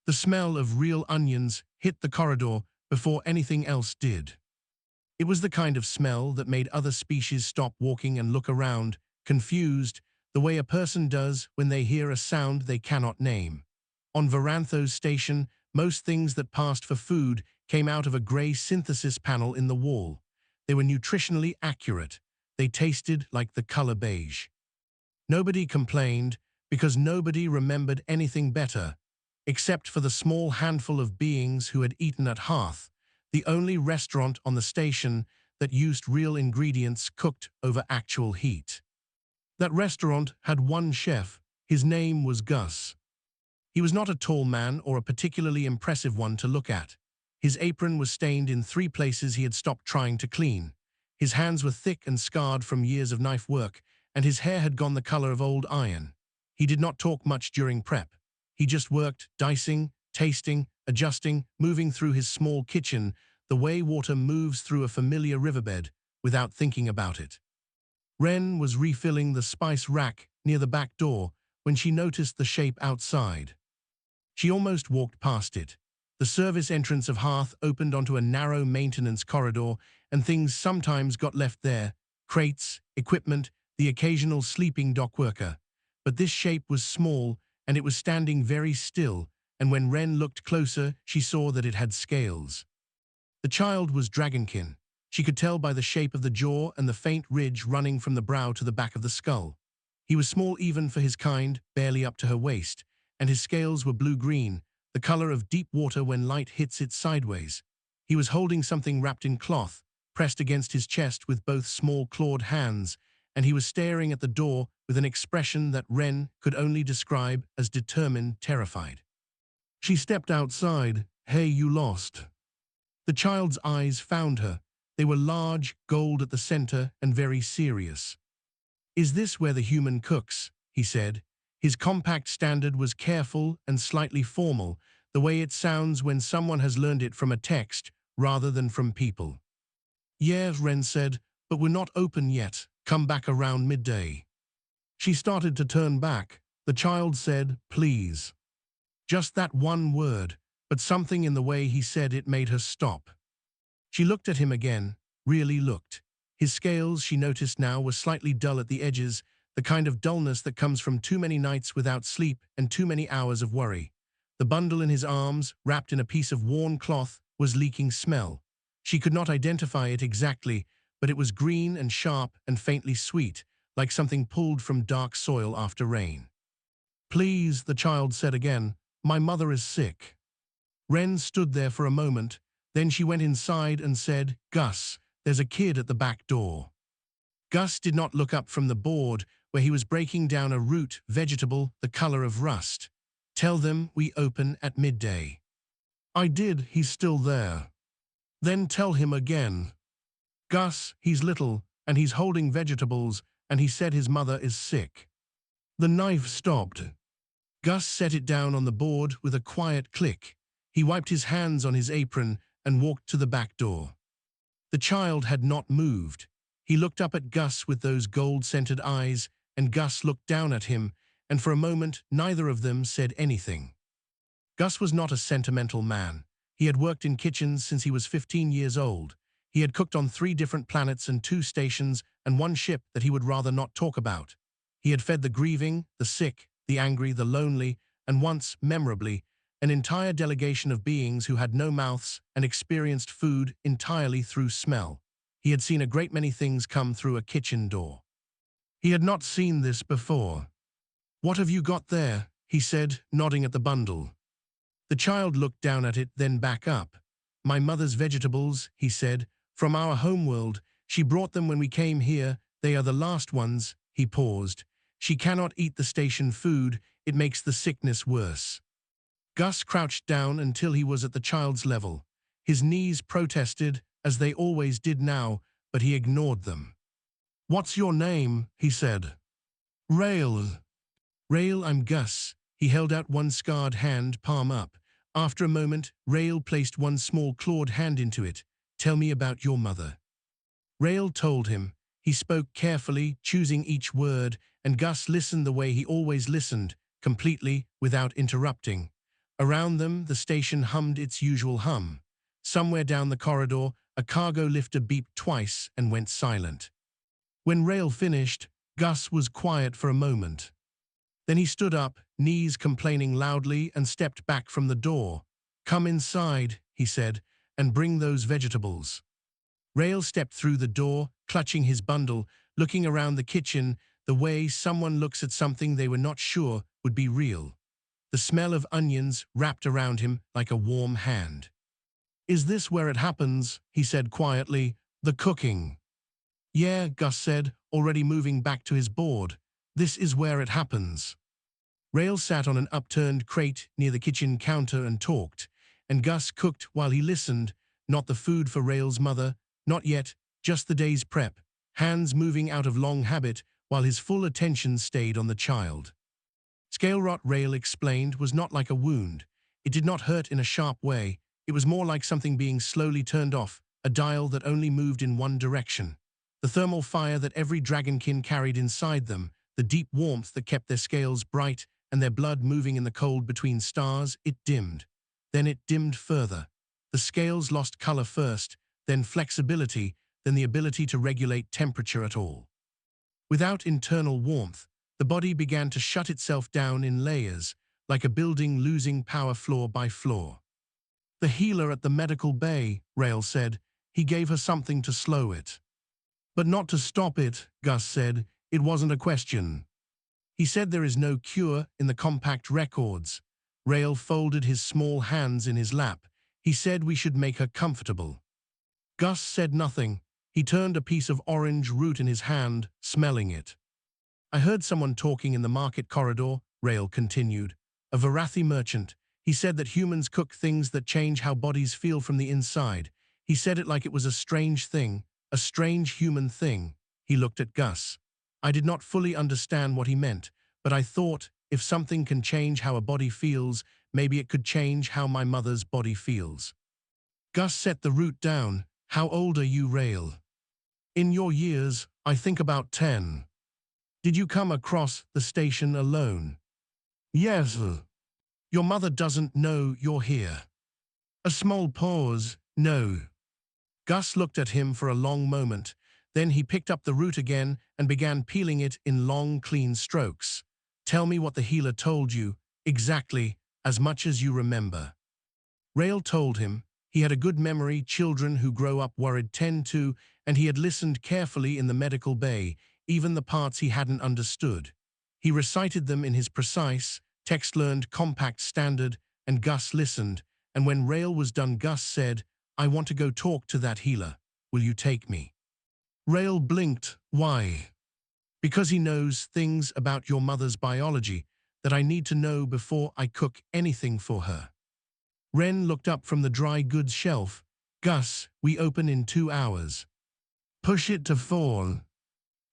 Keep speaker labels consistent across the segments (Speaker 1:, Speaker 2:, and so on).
Speaker 1: The smell of real onions hit the corridor before anything else did. It was the kind of smell that made other species stop walking and look around, confused, the way a person does when they hear a sound they cannot name. On Varantho's station, most things that passed for food came out of a grey synthesis panel in the wall. They were nutritionally accurate. They tasted like the color beige. Nobody complained because nobody remembered anything better, except for the small handful of beings who had eaten at Hearth, the only restaurant on the station that used real ingredients cooked over actual heat. That restaurant had one chef. His name was Gus. He was not a tall man or a particularly impressive one to look at. His apron was stained in 3 places he had stopped trying to clean. His hands were thick and scarred from years of knife work, and his hair had gone the color of old iron. He did not talk much during prep. He just worked, dicing, tasting, adjusting, moving through his small kitchen, the way water moves through a familiar riverbed, without thinking about it. Wren was refilling the spice rack near the back door when she noticed the shape outside. She almost walked past it. The service entrance of Hearth opened onto a narrow maintenance corridor, and things sometimes got left there: crates, equipment, the occasional sleeping dock worker. But this shape was small, and it was standing very still, and when Wren looked closer, she saw that it had scales. The child was dragonkin. She could tell by the shape of the jaw and the faint ridge running from the brow to the back of the skull. He was small even for his kind, barely up to her waist, and his scales were blue-green, the color of deep water when light hits it sideways. He was holding something wrapped in cloth, pressed against his chest with both small clawed hands, and he was staring at the door with an expression that Wren could only describe as determined, terrified. She stepped outside. "Hey, you lost." The child's eyes found her. They were large, gold at the center, and very serious. "Is this where the human cooks?" he said. His compact standard was careful and slightly formal, the way it sounds when someone has learned it from a text rather than from people. "Yeah," Wren said, "but we're not open yet. Come back around midday." She started to turn back. The child said, "Please." Just that one word, but something in the way he said it made her stop. She looked at him again, really looked. His scales, she noticed now, were slightly dull at the edges, the kind of dullness that comes from too many nights without sleep and too many hours of worry. The bundle in his arms, wrapped in a piece of worn cloth, was leaking smell. She could not identify it exactly, but it was green and sharp and faintly sweet, like something pulled from dark soil after rain. "Please," the child said again, "my mother is sick." Wren stood there for a moment, then she went inside and said, "Gus, there's a kid at the back door." Gus did not look up from the board where he was breaking down a root vegetable the color of rust. "Tell them we open at midday." "I did, he's still there." "Then tell him again." "Gus, he's little, and he's holding vegetables, and he said his mother is sick." The knife stopped. Gus set it down on the board with a quiet click. He wiped his hands on his apron and walked to the back door. The child had not moved. He looked up at Gus with those gold-scented eyes, and Gus looked down at him, and for a moment neither of them said anything. Gus was not a sentimental man. He had worked in kitchens since he was 15 years old. He had cooked on 3 different planets and 2 stations and 1 ship that he would rather not talk about. He had fed the grieving, the sick, the angry, the lonely, and once, memorably, an entire delegation of beings who had no mouths and experienced food entirely through smell. He had seen a great many things come through a kitchen door. He had not seen this before. "What have you got there?" he said, nodding at the bundle. The child looked down at it, then back up. "My mother's vegetables," he said, "from our homeworld. She brought them when we came here. They are the last ones." He paused. "She cannot eat the station food. It makes the sickness worse." Gus crouched down until he was at the child's level. His knees protested, as they always did now, but he ignored them. "What's your name?" he said. "Rail." "Rail, I'm Gus." He held out one scarred hand, palm up. After a moment, Rail placed one small clawed hand into it. "Tell me about your mother." Rail told him. He spoke carefully, choosing each word, and Gus listened the way he always listened, completely, without interrupting. Around them, the station hummed its usual hum. Somewhere down the corridor, a cargo lifter beeped twice and went silent. When Rail finished, Gus was quiet for a moment. Then he stood up, knees complaining loudly, and stepped back from the door. "Come inside," he said, "and bring those vegetables." Rail stepped through the door, clutching his bundle, looking around the kitchen the way someone looks at something they were not sure would be real. The smell of onions wrapped around him like a warm hand. "Is this where it happens?" he said quietly. "The cooking." "Yeah," Gus said, already moving back to his board. "This is where it happens." Rail sat on an upturned crate near the kitchen counter and talked, and Gus cooked while he listened, not the food for Rail's mother, not yet, just the day's prep, hands moving out of long habit while his full attention stayed on the child. Scale rot, Rail explained, was not like a wound. It did not hurt in a sharp way. It was more like something being slowly turned off, a dial that only moved in one direction. The thermal fire that every dragonkin carried inside them, the deep warmth that kept their scales bright and their blood moving in the cold between stars, it dimmed. Then it dimmed further. The scales lost color first, then flexibility, then the ability to regulate temperature at all. Without internal warmth, the body began to shut itself down in layers, like a building losing power floor by floor. "The healer at the medical bay," Rail said. "He gave her something to slow it." "But not to stop it," Gus said. "It wasn't a question." "He said there is no cure in the compact records." Rail folded his small hands in his lap. "He said we should make her comfortable." Gus said nothing. He turned a piece of orange root in his hand, smelling it. "I heard someone talking in the market corridor," Rail continued. "A Varathi merchant. He said that humans cook things that change how bodies feel from the inside. He said it like it was a strange thing, a strange human thing." He looked at Gus. "I did not fully understand what he meant, but I thought, if something can change how a body feels, maybe it could change how my mother's body feels." Gus set the root down. "How old are you, Rail?" "In your years, I think about 10. Did you come across the station alone?" "Yes." "Your mother doesn't know you're here?" A small pause. "No." Gus looked at him for a long moment. Then he picked up the root again and began peeling it in long, clean strokes. "Tell me what the healer told you, exactly, as much as you remember." Rail told him. He had a good memory. Children who grow up worried tend to, and he had listened carefully in the medical bay, even the parts he hadn't understood. He recited them in his precise, text-learned, compact standard, and Gus listened, and when Rail was done, Gus said, "I want to go talk to that healer. Will you take me?" Rail blinked. "Why?" "Because he knows things about your mother's biology that I need to know before I cook anything for her." Ren looked up from the dry goods shelf. "Gus, we open in 2 hours. Push it to 4.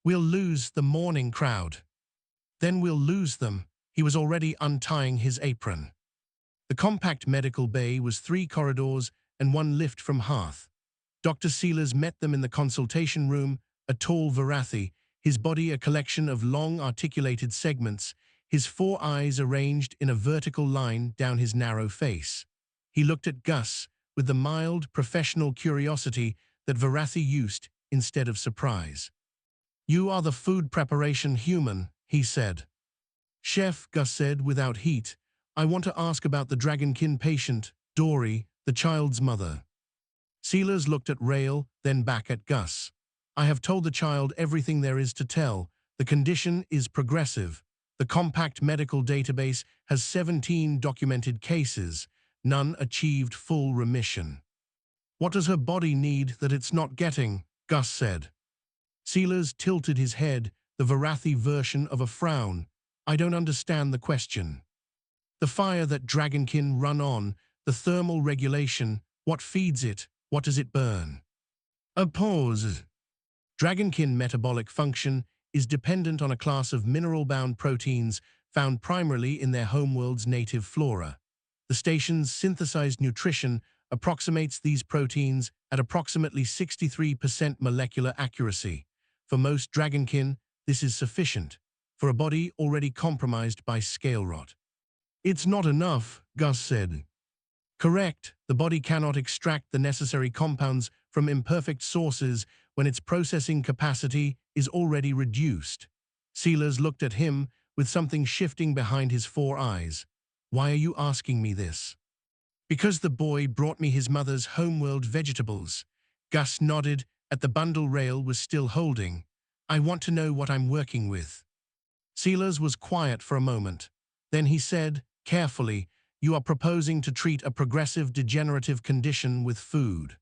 Speaker 1: We'll lose the morning crowd." "Then we'll lose them." He was already untying his apron. The compact medical bay was 3 corridors and 1 lift from Hearth. Dr. Sealers met them in the consultation room, a tall Varathi, his body a collection of long articulated segments, his 4 eyes arranged in a vertical line down his narrow face. He looked at Gus with the mild, professional curiosity that Varathi used instead of surprise. "You are the food preparation human," he said. "Chef," Gus said without heat, "I want to ask about the dragonkin patient, Dory, the child's mother." Sealers looked at Rail, then back at Gus. "I have told the child everything there is to tell. The condition is progressive. The compact medical database has 17 documented cases. None achieved full remission." "What does her body need that it's not getting?" Gus said. Sealers tilted his head, the Varathi version of a frown. "I don't understand the question." "The fire that dragonkin run on, the thermal regulation, what feeds it, what does it burn?" A pause. "Dragonkin metabolic function is dependent on a class of mineral-bound proteins found primarily in their homeworld's native flora. The station's synthesized nutrition approximates these proteins at approximately 63% molecular accuracy. For most dragonkin, this is sufficient for a body already compromised by scale rot." "It's not enough," Gus said. Correct, the body cannot extract the necessary compounds from imperfect sources when its processing capacity is already reduced. Sealers looked at him with something shifting behind his 4 eyes. Why are you asking me this? Because the boy brought me his mother's homeworld vegetables. Gus nodded at the bundle Rail was still holding. I want to know what I'm working with. Sealers was quiet for a moment. Then he said, carefully, you are proposing to treat a progressive degenerative condition with food.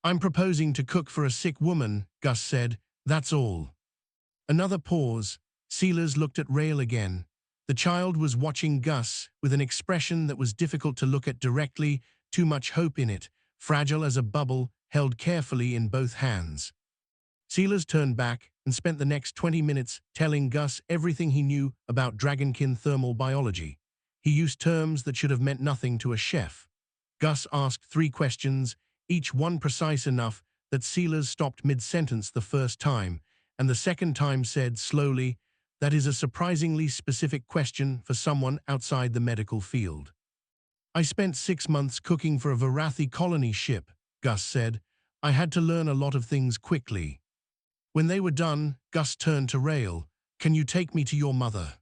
Speaker 1: I'm proposing to cook for a sick woman, Gus said. That's all. Another pause. Sealers looked at Rail again. The child was watching Gus with an expression that was difficult to look at directly, too much hope in it, fragile as a bubble held carefully in both hands. Sealers turned back and spent the next 20 minutes telling Gus everything he knew about dragonkin thermal biology. He used terms that should have meant nothing to a chef. Gus asked 3 questions, each one precise enough that Sealers stopped mid-sentence the first time, and the second time said slowly, that is a surprisingly specific question for someone outside the medical field. I spent 6 months cooking for a Varathi colony ship, Gus said. I had to learn a lot of things quickly. When they were done, Gus turned to Rail. Can you take me to your mother?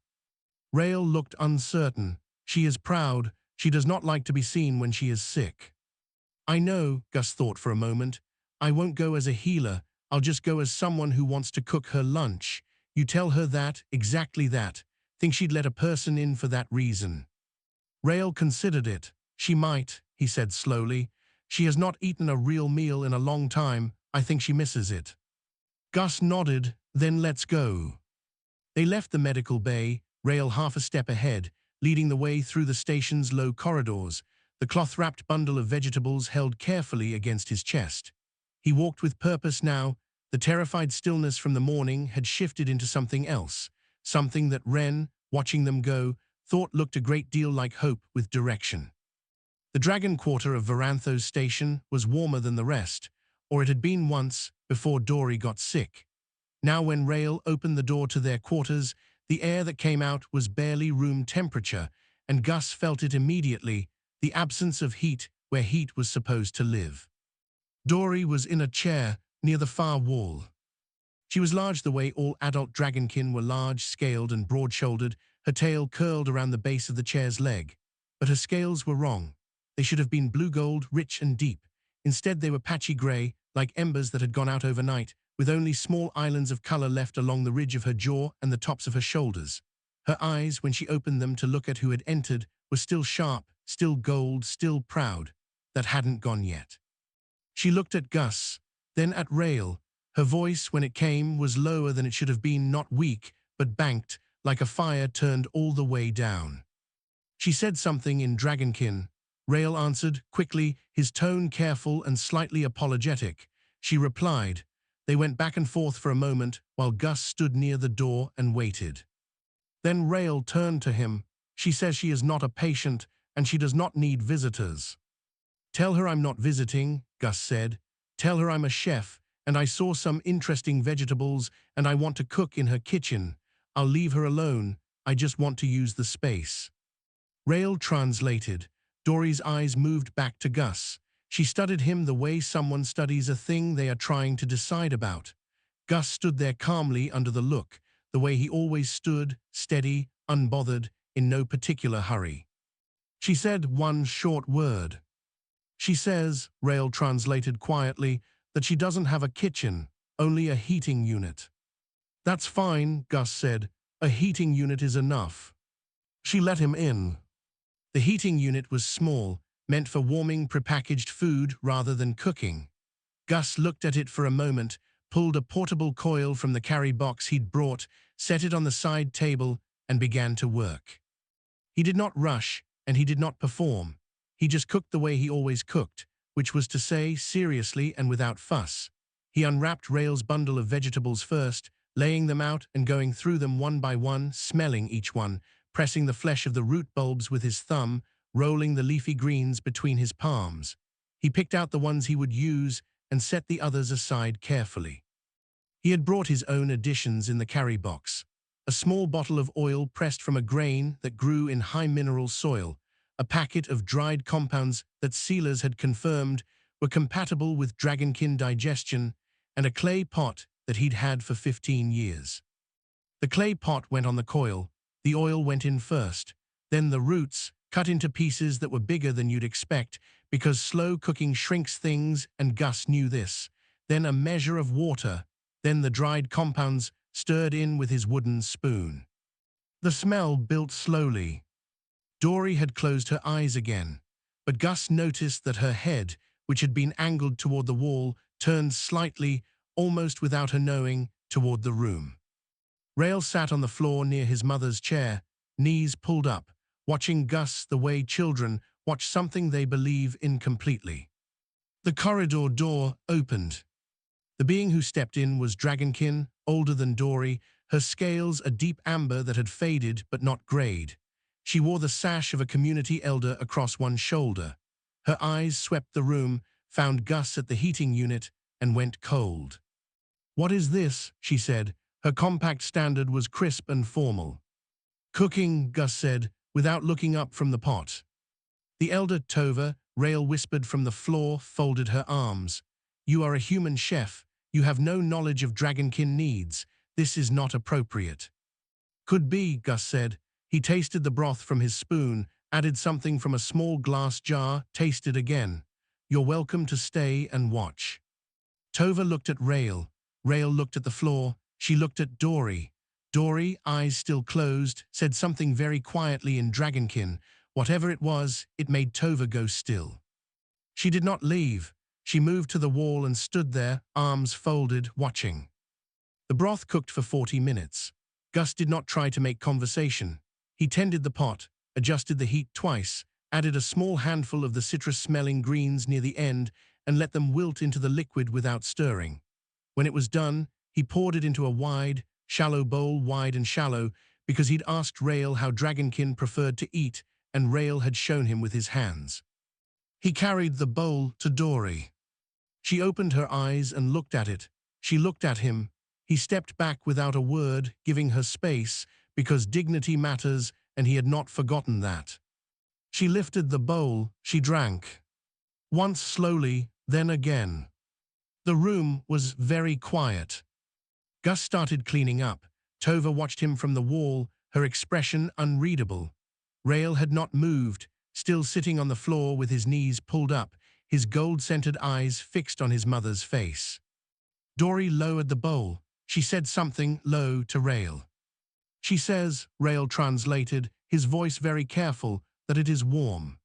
Speaker 1: Rail looked uncertain. She is proud. She does not like to be seen when she is sick. I know, Gus thought for a moment. I won't go as a healer. I'll just go as someone who wants to cook her lunch. You tell her that, exactly that. Think she'd let a person in for that reason. Rail considered it. She might, he said slowly. She has not eaten a real meal in a long time. I think she misses it. Gus nodded, then let's go. They left the medical bay, Rail half a step ahead, leading the way through the station's low corridors, the cloth-wrapped bundle of vegetables held carefully against his chest. He walked with purpose now. The terrified stillness from the morning had shifted into something else, something that Ren, watching them go, thought looked a great deal like hope with direction. The Dragon Quarter of Varantho's station was warmer than the rest, or it had been once before Dory got sick. Now when Rail opened the door to their quarters, the air that came out was barely room temperature, and Gus felt it immediately, the absence of heat where heat was supposed to live. Dory was in a chair near the far wall. She was large the way all adult dragonkin were large, scaled and broad-shouldered, her tail curled around the base of the chair's leg. But her scales were wrong. They should have been blue-gold, rich and deep. Instead they were patchy grey, like embers that had gone out overnight, with only small islands of color left along the ridge of her jaw and the tops of her shoulders. Her eyes, when she opened them to look at who had entered, were still sharp, still gold, still proud. That hadn't gone yet. She looked at Gus, then at Rail. Her voice, when it came, was lower than it should have been, not weak, but banked, like a fire turned all the way down. She said something in Dragonkin. Rail answered, quickly, his tone careful and slightly apologetic. She replied. They went back and forth for a moment, while Gus stood near the door and waited. Then Rail turned to him. She says she is not a patient, and she does not need visitors. Tell her I'm not visiting, Gus said. Tell her I'm a chef, and I saw some interesting vegetables, and I want to cook in her kitchen. I'll leave her alone. I just want to use the space. Rail translated. Dory's eyes moved back to Gus. She studied him the way someone studies a thing they are trying to decide about. Gus stood there calmly under the look, the way he always stood, steady, unbothered, in no particular hurry. She said one short word. She says, Rail translated quietly, that she doesn't have a kitchen, only a heating unit. That's fine, Gus said. A heating unit is enough. She let him in. The heating unit was small, meant for warming prepackaged food rather than cooking. Gus looked at it for a moment, pulled a portable coil from the carry box he'd brought, set it on the side table, and began to work. He did not rush, and he did not perform. He just cooked the way he always cooked, which was to say, seriously and without fuss. He unwrapped Rail's bundle of vegetables first, laying them out and going through them one by one, smelling each one, pressing the flesh of the root bulbs with his thumb, rolling the leafy greens between his palms. He picked out the ones he would use and set the others aside carefully. He had brought his own additions in the carry box. A small bottle of oil pressed from a grain that grew in high mineral soil, a packet of dried compounds that sealers had confirmed were compatible with dragonkin digestion, and a clay pot that he'd had for 15 years. The clay pot went on the coil, the oil went in first, then the roots, cut into pieces that were bigger than you'd expect, because slow cooking shrinks things, and Gus knew this. Then a measure of water, then the dried compounds stirred in with his wooden spoon. The smell built slowly. Dory had closed her eyes again, but Gus noticed that her head, which had been angled toward the wall, turned slightly, almost without her knowing, toward the room. Rael sat on the floor near his mother's chair, knees pulled up, watching Gus the way children watch something they believe in completely. The corridor door opened. The being who stepped in was dragonkin, older than Dory, her scales a deep amber that had faded but not grayed. She wore the sash of a community elder across one shoulder. Her eyes swept the room, found Gus at the heating unit, and went cold. "What is this?" she said. Her compact standard was crisp and formal. "Cooking," Gus said, without looking up from the pot. The elder Tova, Rael whispered from the floor, folded her arms. "You are a human chef. You have no knowledge of dragonkin needs. This is not appropriate." "Could be," Gus said. He tasted the broth from his spoon, added something from a small glass jar, tasted again. "You're welcome to stay and watch." Tova looked at Rael. Rael looked at the floor. She looked at Dory. Dory, eyes still closed, said something very quietly in dragonkin. Whatever it was, it made Tova go still. She did not leave. She moved to the wall and stood there, arms folded, watching. The broth cooked for 40 minutes. Gus did not try to make conversation. He tended the pot, adjusted the heat twice, added a small handful of the citrus-smelling greens near the end, and let them wilt into the liquid without stirring. When it was done, he poured it into a wide, shallow bowl, wide and shallow, because he'd asked Rael how dragonkin preferred to eat, and Rael had shown him with his hands. He carried the bowl to Dory. She opened her eyes and looked at it. She looked at him. He stepped back without a word, giving her space, because dignity matters, and he had not forgotten that. She lifted the bowl. She drank. Once slowly, then again. The room was very quiet. Gus started cleaning up. Tova watched him from the wall, her expression unreadable. Rael had not moved, still sitting on the floor with his knees pulled up, his gold-scented eyes fixed on his mother's face. Dory lowered the bowl. She said something low to Rael. "She says," Rael translated, his voice very careful, "that it is warm."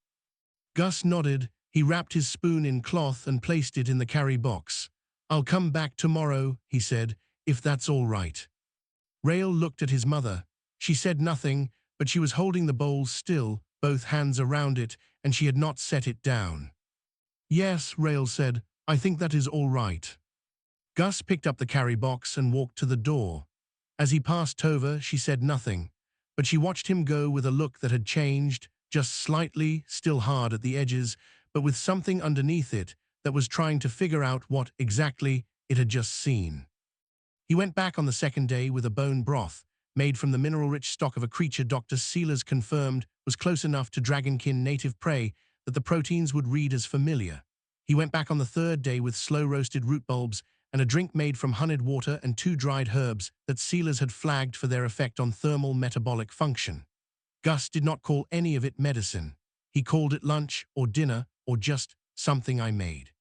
Speaker 1: Gus nodded. He wrapped his spoon in cloth and placed it in the carry box. "I'll come back tomorrow," he said, "if that's all right." Rael looked at his mother. She said nothing, but she was holding the bowl still, both hands around it, and she had not set it down. "Yes," Rael said, "I think that is all right." Gus picked up the carry box and walked to the door. As he passed Tova, she said nothing, but she watched him go with a look that had changed, just slightly, still hard at the edges, but with something underneath it that was trying to figure out what, exactly, it had just seen. He went back on the second day with a bone broth, made from the mineral-rich stock of a creature Dr. Sealers confirmed was close enough to dragonkin native prey that the proteins would read as familiar. He went back on the third day with slow-roasted root bulbs and a drink made from honeyed water and 2 dried herbs that Sealers had flagged for their effect on thermal metabolic function. Gus did not call any of it medicine. He called it lunch or dinner or just something I made.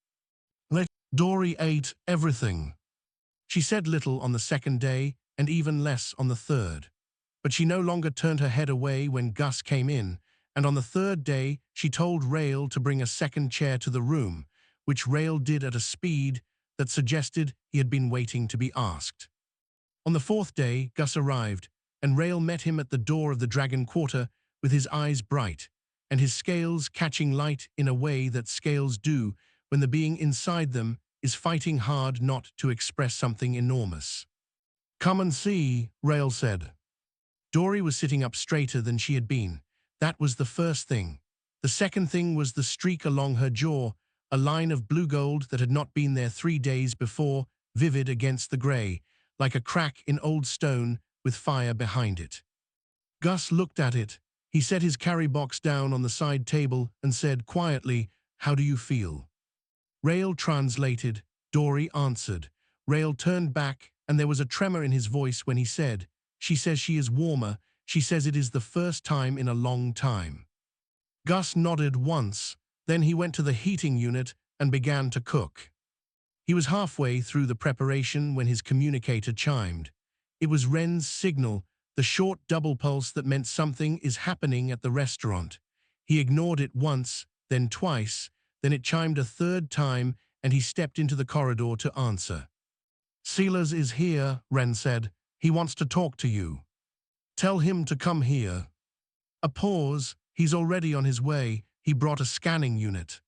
Speaker 1: Dory ate everything. She said little on the second day and even less on the third. But she no longer turned her head away when Gus came in, and on the third day she told Rael to bring a second chair to the room, which Rael did at a speed that suggested he had been waiting to be asked. On the fourth day, Gus arrived, and Rael met him at the door of the Dragon Quarter with his eyes bright, and his scales catching light in a way that scales do when the being inside them is fighting hard not to express something enormous. "Come and see," Rael said. Dory was sitting up straighter than she had been. That was the first thing. The second thing was the streak along her jaw, a line of blue gold that had not been there 3 days before, vivid against the grey, like a crack in old stone with fire behind it. Gus looked at it. He set his carry box down on the side table and said quietly, "How do you feel?" Rael translated. Dory answered. Rael turned back, and there was a tremor in his voice when he said, "She says she is warmer. She says it is the first time in a long time." Gus nodded once, then he went to the heating unit and began to cook. He was halfway through the preparation when his communicator chimed. It was Wren's signal, the short double pulse that meant something is happening at the restaurant. He ignored it once, then twice, then it chimed a third time, and he stepped into the corridor to answer. "Sealers is here," Wren said. "He wants to talk to you. Tell him to come here." A pause. "He's already on his way. He brought a scanning unit."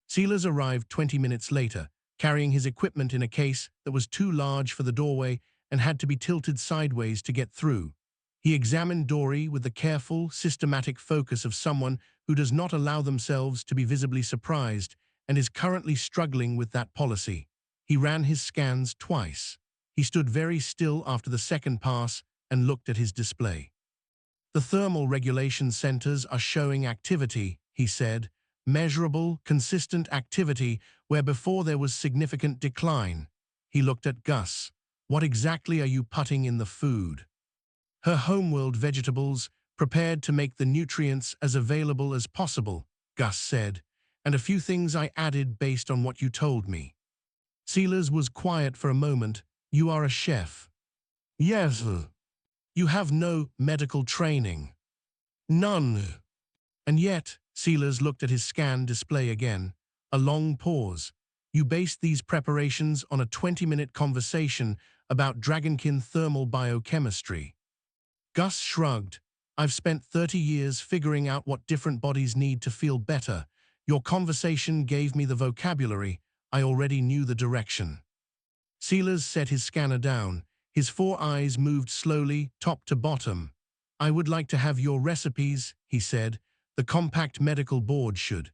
Speaker 1: Sealers arrived 20 minutes later, carrying his equipment in a case that was too large for the doorway and had to be tilted sideways to get through. He examined Dory with the careful, systematic focus of someone who does not allow themselves to be visibly surprised and is currently struggling with that policy. He ran his scans twice. He stood very still after the second pass and looked at his display. "The thermal regulation centers are showing activity," he said. "Measurable, consistent activity where before there was significant decline." He looked at Gus. "What exactly are you putting in the food?" "Her homeworld vegetables, prepared to make the nutrients as available as possible," Gus said, "and a few things I added based on what you told me." Sealers was quiet for a moment. "You are a chef?" "Yes." "You have no medical training?" "None." "And yet," Sealers looked at his scan display again, a long pause, "you based these preparations on a 20-minute conversation about dragonkin thermal biochemistry." Gus shrugged. "I've spent 30 years figuring out what different bodies need to feel better. Your conversation gave me the vocabulary. I already knew the direction." Sealers set his scanner down. His four eyes moved slowly, top to bottom. "I would like to have your recipes," he said. "The compact medical board should."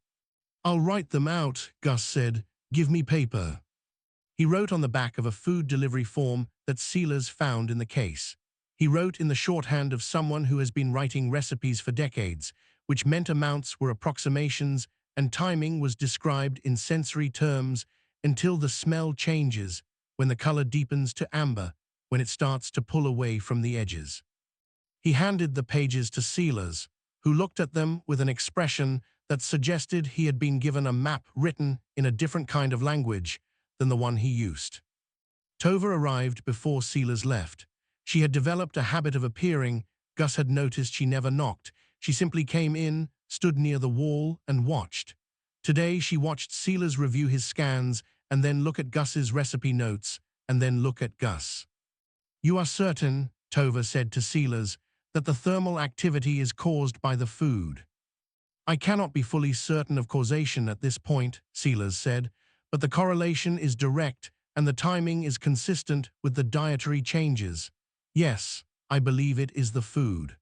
Speaker 1: "I'll write them out," Gus said. "Give me paper." He wrote on the back of a food delivery form that Sealers found in the case. He wrote in the shorthand of someone who has been writing recipes for decades, which meant amounts were approximations and timing was described in sensory terms until the smell changes, when the color deepens to amber, when it starts to pull away from the edges. He handed the pages to Sealers, who looked at them with an expression that suggested he had been given a map written in a different kind of language than the one he used. Tova arrived before Sealers left. She had developed a habit of appearing. Gus had noticed she never knocked. She simply came in, stood near the wall, and watched. Today she watched Sealers review his scans and then look at Gus's recipe notes and then look at Gus. "You are certain," Tova said to Sealers, "that the thermal activity is caused by the food?" "I cannot be fully certain of causation at this point," Sealers said, "but the correlation is direct and the timing is consistent with the dietary changes. Yes, I believe it is the food."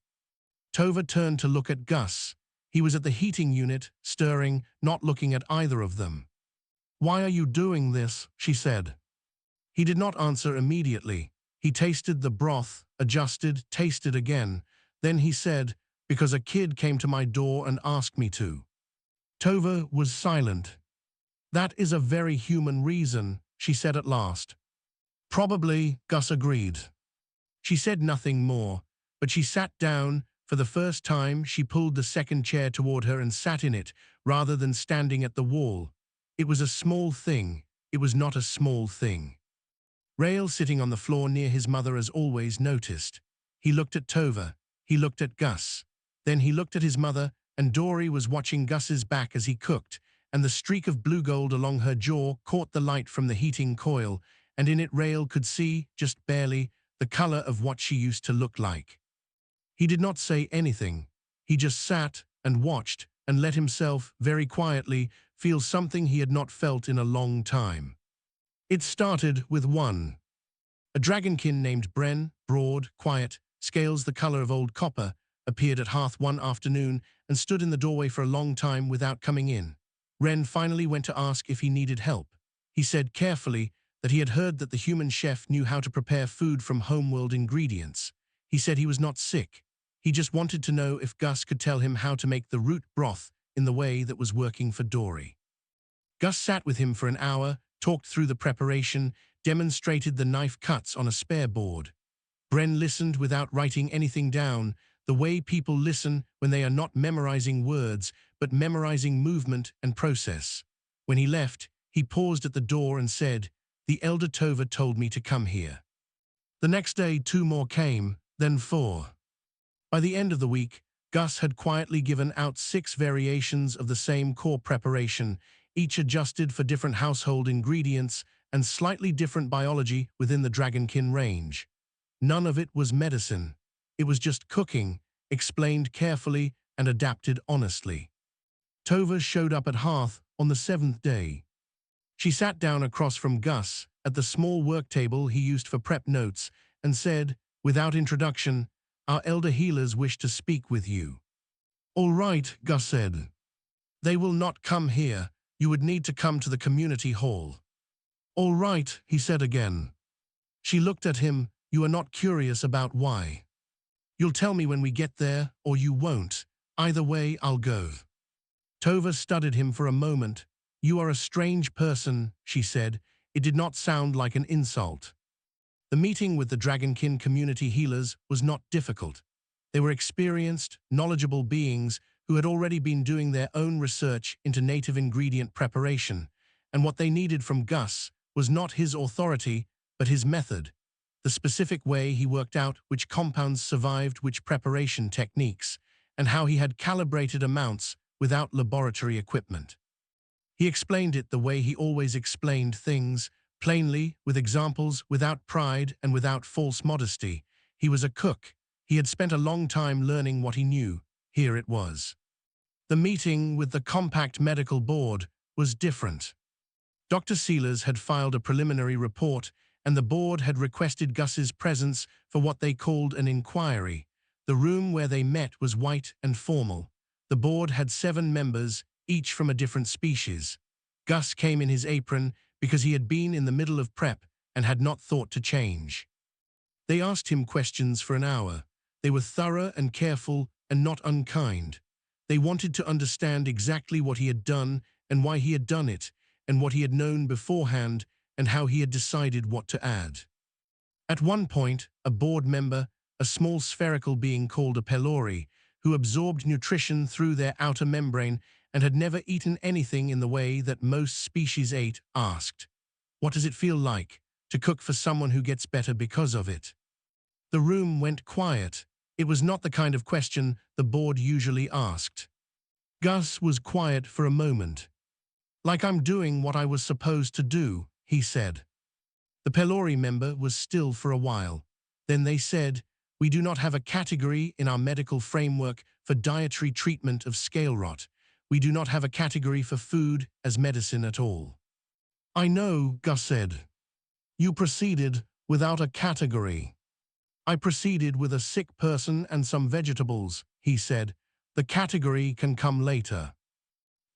Speaker 1: Tova turned to look at Gus. He was at the heating unit, stirring, not looking at either of them. "Why are you doing this?" she said. He did not answer immediately. He tasted the broth, adjusted, tasted again. Then he said, "Because a kid came to my door and asked me to." Tova was silent. "That is a very human reason," she said at last. "Probably," Gus agreed. She said nothing more, but she sat down. For the first time, she pulled the second chair toward her and sat in it, rather than standing at the wall. It was a small thing. It was not a small thing. Rael, sitting on the floor near his mother as always, noticed. He looked at Tova. He looked at Gus. Then he looked at his mother, and Dory was watching Gus's back as he cooked, and the streak of blue gold along her jaw caught the light from the heating coil, and in it Rael could see, just barely, the color of what she used to look like. He did not say anything. He just sat and watched and let himself, very quietly, feel something he had not felt in a long time. It started with a dragonkin named Bren, broad, quiet, scales the color of old copper, appeared at hearth one afternoon and stood in the doorway for a long time without coming in. Wren finally went to ask if he needed help. He said carefully that he had heard that the human chef knew how to prepare food from homeworld ingredients. He said he was not sick. He just wanted to know if Gus could tell him how to make the root broth in the way that was working for Dory. Gus sat with him for an hour, talked through the preparation, demonstrated the knife cuts on a spare board. Bren listened without writing anything down, the way people listen when they are not memorizing words, but memorizing movement and process. When he left, he paused at the door and said, "The elder Tova told me to come here." The next day, 2 more came, then 4. By the end of the week, Gus had quietly given out 6 variations of the same core preparation, each adjusted for different household ingredients and slightly different biology within the Dragonkin range. None of it was medicine. It was just cooking, explained carefully and adapted honestly. Tova showed up at hearth on the 7th day. She sat down across from Gus at the small work table he used for prep notes and said, without introduction, "Our elder healers wish to speak with you." "All right," Gus said. "They will not come here. You would need to come to the community hall." "All right," he said again. She looked at him. "You are not curious about why. You'll tell me when we get there, or you won't. Either way, I'll go." Tova studied him for a moment. "You are a strange person," she said. It did not sound like an insult. The meeting with the Dragonkin community healers was not difficult. They were experienced, knowledgeable beings who had already been doing their own research into native ingredient preparation, and what they needed from Gus was not his authority, but his method, the specific way he worked out which compounds survived which preparation techniques, and how he had calibrated amounts without laboratory equipment. He explained it the way he always explained things, plainly, with examples, without pride and without false modesty. He was a cook. He had spent a long time learning what he knew. Here it was. The meeting with the Compact Medical Board was different. Dr. Seelers had filed a preliminary report, and the board had requested Gus's presence for what they called an inquiry. The room where they met was white and formal. The board had 7 members, each from a different species. Gus came in his apron because he had been in the middle of prep and had not thought to change. They asked him questions for an hour. They were thorough and careful and not unkind. They wanted to understand exactly what he had done and why he had done it, and what he had known beforehand and how he had decided what to add. At one point, a board member, a small spherical being called a pylori, who absorbed nutrition through their outer membrane and had never eaten anything in the way that most species ate, asked, "What does it feel like to cook for someone who gets better because of it?" The room went quiet. It was not the kind of question the board usually asked. Gus was quiet for a moment. "Like I'm doing what I was supposed to do," he said. The pylori member was still for a while. Then they said, "We do not have a category in our medical framework for dietary treatment of scale rot. We do not have a category for food as medicine at all." "I know," Gus said. "You proceeded without a category." "I proceeded with a sick person and some vegetables," he said. "The category can come later."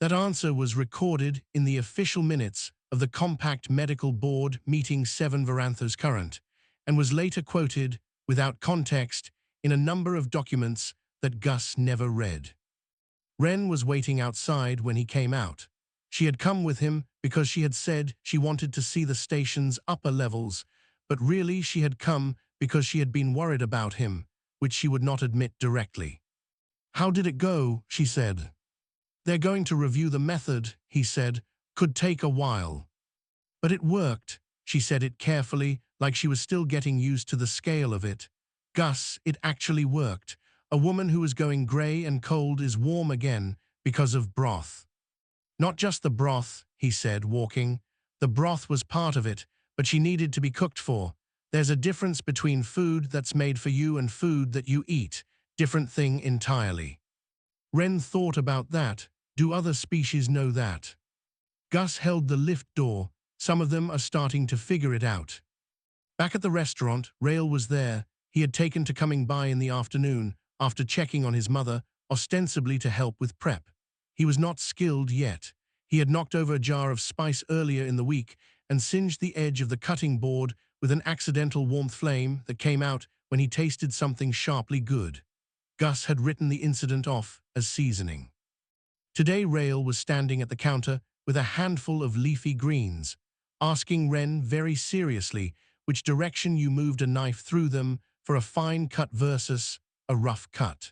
Speaker 1: That answer was recorded in the official minutes of the Compact Medical Board meeting 7 Varanthos current, and was later quoted, without context, in a number of documents that Gus never read. Ren was waiting outside when he came out. She had come with him because she had said she wanted to see the station's upper levels, but really she had come because she had been worried about him, which she would not admit directly. "How did it go?" she said. "They're going to review the method," he said. "Could take a while." "But it worked." She said it carefully, like she was still getting used to the scale of it. "Gus, it actually worked. A woman who was going gray and cold is warm again because of broth." "Not just the broth," he said, walking. "The broth was part of it, but she needed to be cooked for. There's a difference between food that's made for you and food that you eat. Different thing entirely." Ren thought about that. Do other species know that? Gus held the lift door. Some of them are starting to figure it out. Back at the restaurant, Rail was there. He had taken to coming by in the afternoon, after checking on his mother, ostensibly to help with prep. He was not skilled yet. He had knocked over a jar of spice earlier in the week and singed the edge of the cutting board with an accidental warmth flame that came out when he tasted something sharply good. Gus had written the incident off as seasoning. Today Rael was standing at the counter with a handful of leafy greens, asking Wren very seriously which direction you moved a knife through them for a fine cut versus a rough cut.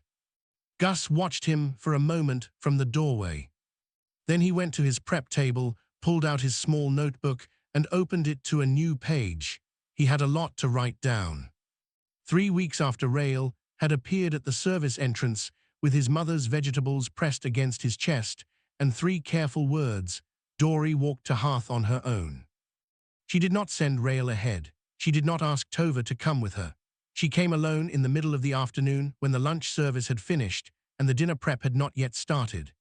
Speaker 1: Gus watched him for a moment from the doorway. Then he went to his prep table, pulled out his small notebook, and opened it to a new page. He had a lot to write down. 3 weeks after Rael had appeared at the service entrance with his mother's vegetables pressed against his chest and 3 careful words, Dory walked to hearth on her own. She did not send Rael ahead. She did not ask Tova to come with her. She came alone in the middle of the afternoon when the lunch service had finished and the dinner prep had not yet started.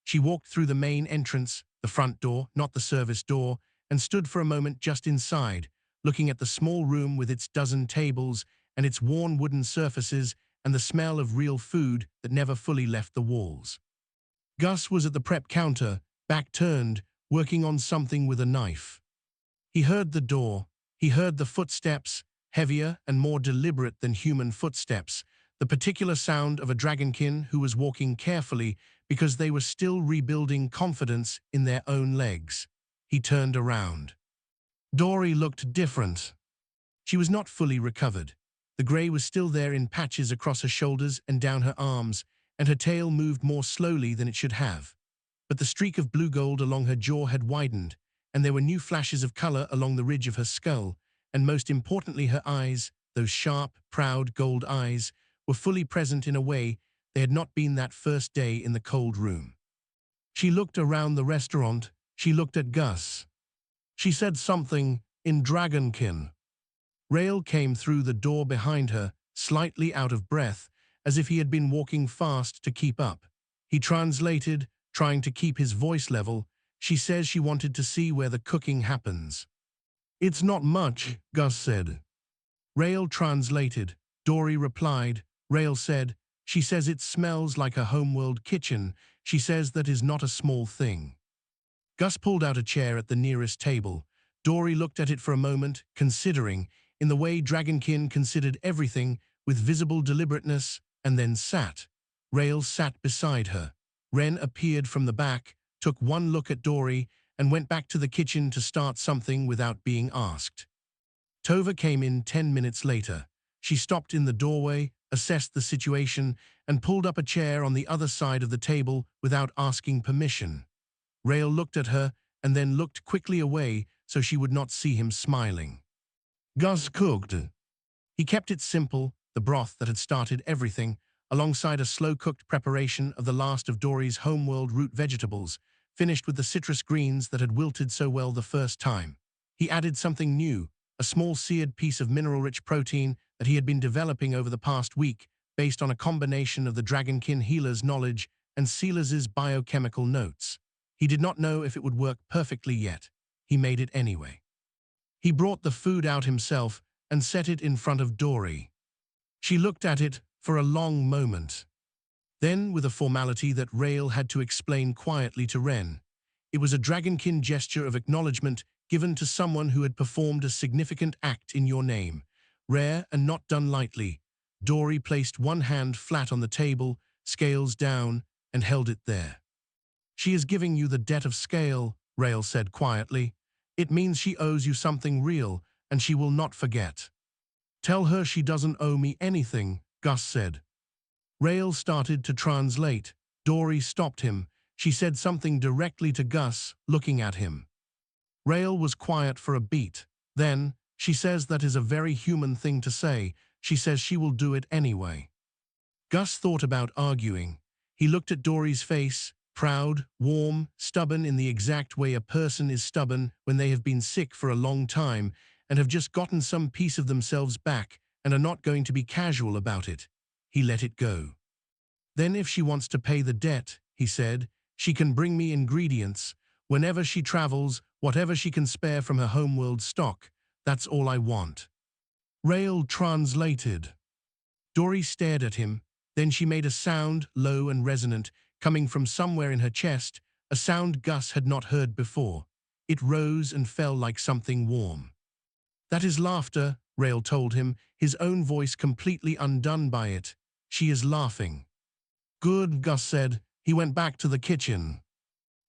Speaker 1: She walked through the main entrance, the front door, not the service door, and stood for a moment just inside, looking at the small room with its dozen tables and its worn wooden surfaces and the smell of real food that never fully left the walls. Gus was at the prep counter, back turned, working on something with a knife. He heard the door. He heard the footsteps, heavier and more deliberate than human footsteps, the particular sound of a dragonkin who was walking carefully because they were still rebuilding confidence in their own legs. He turned around. Dory looked different. She was not fully recovered. The grey was still there in patches across her shoulders and down her arms, and her tail moved more slowly than it should have. But the streak of blue gold along her jaw had widened, and there were new flashes of color along the ridge of her skull, and most importantly her eyes, those sharp, proud gold eyes, were fully present in a way they had not been that first day in the cold room. She looked around the restaurant. She looked at Gus. She said something in dragonkin. Rael came through the door behind her, slightly out of breath, as if he had been walking fast to keep up. He translated, trying to keep his voice level. She says she wanted to see where the cooking happens. It's not much, Gus said. Rael translated. Dory replied. Rael said, she says it smells like a homeworld kitchen. She says that is not a small thing. Gus pulled out a chair at the nearest table. Dory looked at it for a moment, considering, in the way Dragonkin considered everything, with visible deliberateness, and then sat. Rael sat beside her. Wren appeared from the back, took one look at Dory, and went back to the kitchen to start something without being asked. Tova came in 10 minutes later. She stopped in the doorway, assessed the situation, and pulled up a chair on the other side of the table without asking permission. Rael looked at her and then looked quickly away so she would not see him smiling. Gus cooked. He kept it simple, the broth that had started everything, alongside a slow-cooked preparation of the last of Dory's homeworld root vegetables, finished with the citrus greens that had wilted so well the first time. He added something new, a small seared piece of mineral-rich protein that he had been developing over the past week based on a combination of the Dragonkin healer's knowledge and Silas's biochemical notes. He did not know if it would work perfectly yet. He made it anyway. He brought the food out himself and set it in front of Dory. She looked at it for a long moment. Then, with a formality that Rael had to explain quietly to Wren, it was a Dragonkin gesture of acknowledgement given to someone who had performed a significant act in your name, rare and not done lightly. Dory placed one hand flat on the table, scales down, and held it there. She is giving you the debt of scale, Rael said quietly. It means she owes you something real, and she will not forget. Tell her she doesn't owe me anything, Gus said. Rael started to translate. Dory stopped him. She said something directly to Gus, looking at him. Rael was quiet for a beat. Then, she says that is a very human thing to say. She says she will do it anyway. Gus thought about arguing. He looked at Dory's face, proud, warm, stubborn in the exact way a person is stubborn when they have been sick for a long time and have just gotten some piece of themselves back and are not going to be casual about it. He let it go. Then if she wants to pay the debt, he said, she can bring me ingredients. Whenever she travels, whatever she can spare from her homeworld stock, that's all I want. Rael translated. Dory stared at him. Then she made a sound, low and resonant, coming from somewhere in her chest, a sound Gus had not heard before. It rose and fell like something warm. That is laughter, Rael told him, his own voice completely undone by it. She is laughing. Good, Gus said. He went back to the kitchen.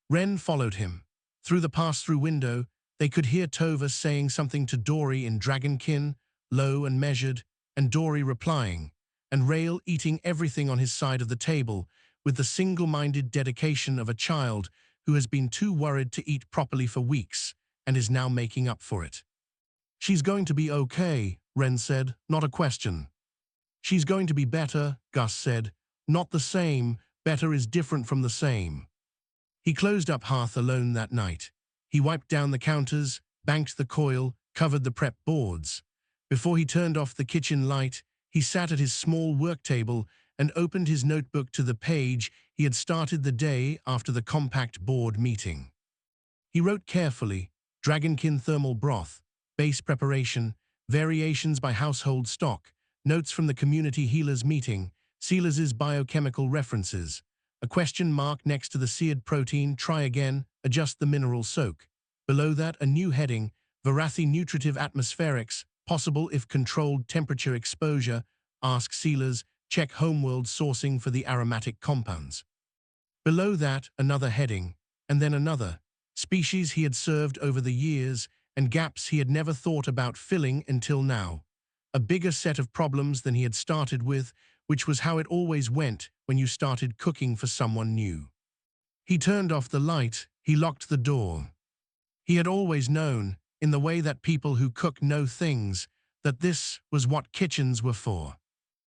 Speaker 1: Ren followed him. Through the pass-through window, they could hear Tova saying something to Dory in Dragonkin, low and measured, and Dory replying, and Rael eating everything on his side of the table with the single-minded dedication of a child who has been too worried to eat properly for weeks and is now making up for it. She's going to be okay, Ren said, not a question. She's going to be better, Gus said. Not the same, better is different from the same. He closed up Hearth alone that night. He wiped down the counters, banked the coil, covered the prep boards. Before he turned off the kitchen light, he sat at his small work table and opened his notebook to the page he had started the day after the compact board meeting. He wrote carefully, Dragonkin thermal broth, base preparation, variations by household stock, notes from the community healers meeting, Sealer's biochemical references, a question mark next to the seared protein, try again, adjust the mineral soak. Below that, a new heading, Varathi nutritive atmospherics, possible if controlled temperature exposure, ask Sealers, check homeworld sourcing for the aromatic compounds. Below that, another heading, and then another, species he had served over the years and gaps he had never thought about filling until now. A bigger set of problems than he had started with, which was how it always went when you started cooking for someone new. He turned off the light, he locked the door. He had always known, in the way that people who cook know things, that this was what kitchens were for.